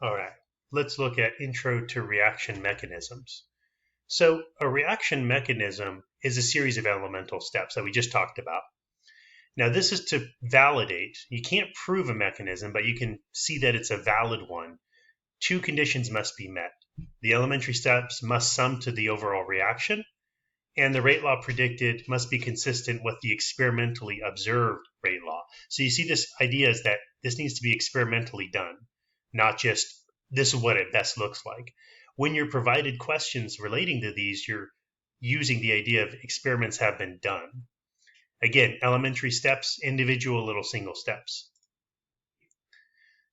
All right, let's look at Intro to Reaction Mechanisms. So a reaction mechanism is a series of elemental steps that we just talked about. Now this is to validate. You can't prove a mechanism, but you can see that it's a valid one. Two conditions must be met. The elementary steps must sum to the overall reaction, and the rate law predicted must be consistent with the experimentally observed rate law. So you see this idea is that this needs to be experimentally done, not just this is what it best looks like. When you're provided questions relating to these, you're using the idea of experiments have been done. Again, elementary steps, individual little single steps.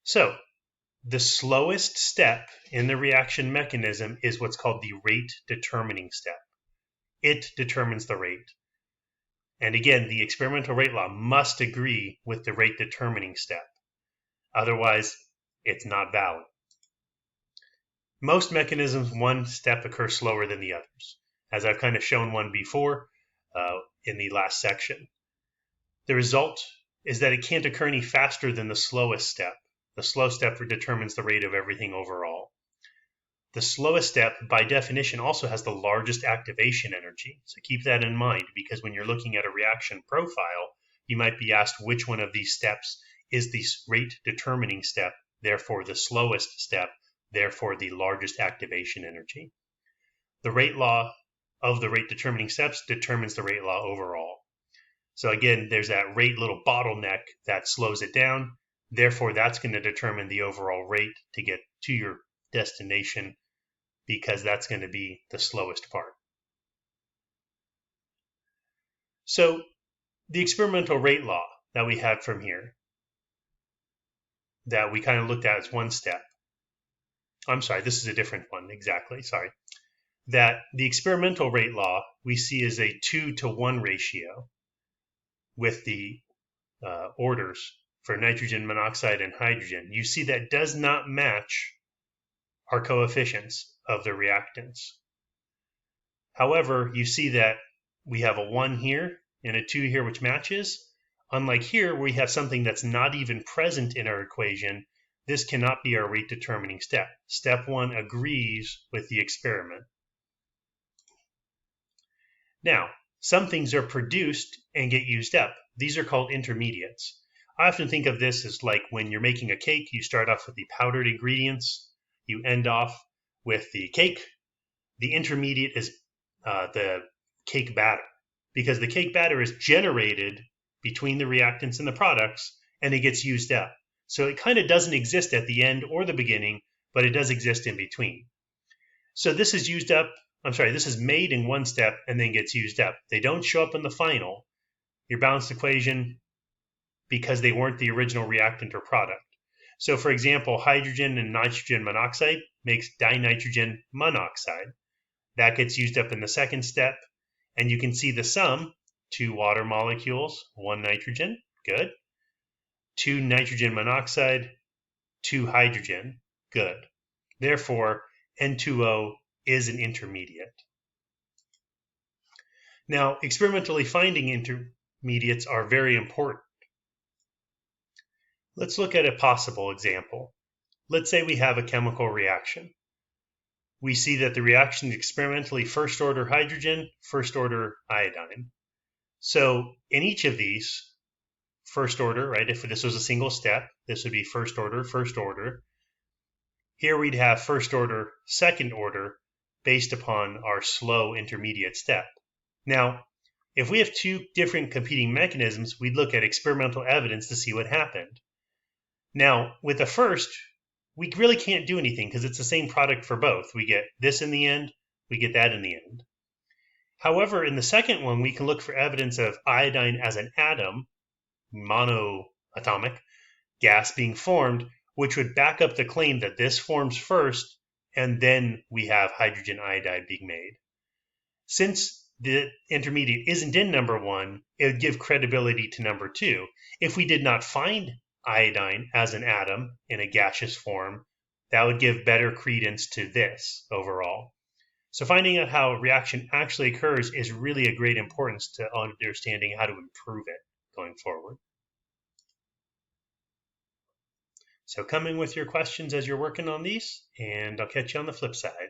So the slowest step in the reaction mechanism is what's called the rate determining step. It determines the rate. And again, the experimental rate law must agree with the rate determining step. Otherwise, it's not valid. Most mechanisms, one step occurs slower than the others, as I've kind of shown one before in the last section. The result is that it can't occur any faster than the slowest step. The slow step determines the rate of everything overall. The slowest step, by definition, also has the largest activation energy. So keep that in mind, because when you're looking at a reaction profile, you might be asked which one of these steps is the rate determining step, therefore the slowest step, therefore the largest activation energy. The rate law of the rate determining steps determines the rate law overall. So again, there's that rate little bottleneck that slows it down. Therefore, that's going to determine the overall rate to get to your destination, because that's going to be the slowest part. So the experimental rate law that we had from here, that we kind of looked at as one step. I'm sorry, this is a different one, exactly, sorry. That the experimental rate law we see as a 2-to-1 ratio with the orders for nitrogen monoxide and hydrogen. You see that does not match our coefficients of the reactants. However, you see that we have a 1 here and a 2 here, which matches. Unlike here, where we have something that's not even present in our equation, this cannot be our rate determining step. Step 1 agrees with the experiment. Now, some things are produced and get used up. These are called intermediates. I often think of this as like when you're making a cake, you start off with the powdered ingredients, you end off with the cake. The intermediate is the cake batter, because the cake batter is generated between the reactants and the products, and it gets used up. So it kind of doesn't exist at the end or the beginning, but it does exist in between. So this is used up, this is made in one step and then gets used up. They don't show up in the final, your balanced equation, because they weren't the original reactant or product. So for example, hydrogen and nitrogen monoxide makes dinitrogen monoxide. That gets used up in the second step, and you can see the sum, 2 water molecules, 1 nitrogen, good. 2 nitrogen monoxide, 2 hydrogen, good. Therefore, N2O is an intermediate. Now, experimentally finding intermediates are very important. Let's look at a possible example. Let's say we have a chemical reaction. We see that the reaction is experimentally first order hydrogen, first order iodine. So in each of these, first order, right, if this was a single step, this would be first order, first order. Here we'd have first order, second order, based upon our slow intermediate step. Now, if we have 2 different competing mechanisms, we'd look at experimental evidence to see what happened. Now, with the first, we really can't do anything because it's the same product for both. We get this in the end, we get that in the end. However, in the second one, we can look for evidence of iodine as an atom, monoatomic gas being formed, which would back up the claim that this forms first, and then we have hydrogen iodide being made. Since the intermediate isn't in number 1, it would give credibility to number 2. If we did not find iodine as an atom in a gaseous form, that would give better credence to this overall. So finding out how a reaction actually occurs is really a great importance to understanding how to improve it going forward. So come in with your questions as you're working on these, and I'll catch you on the flip side.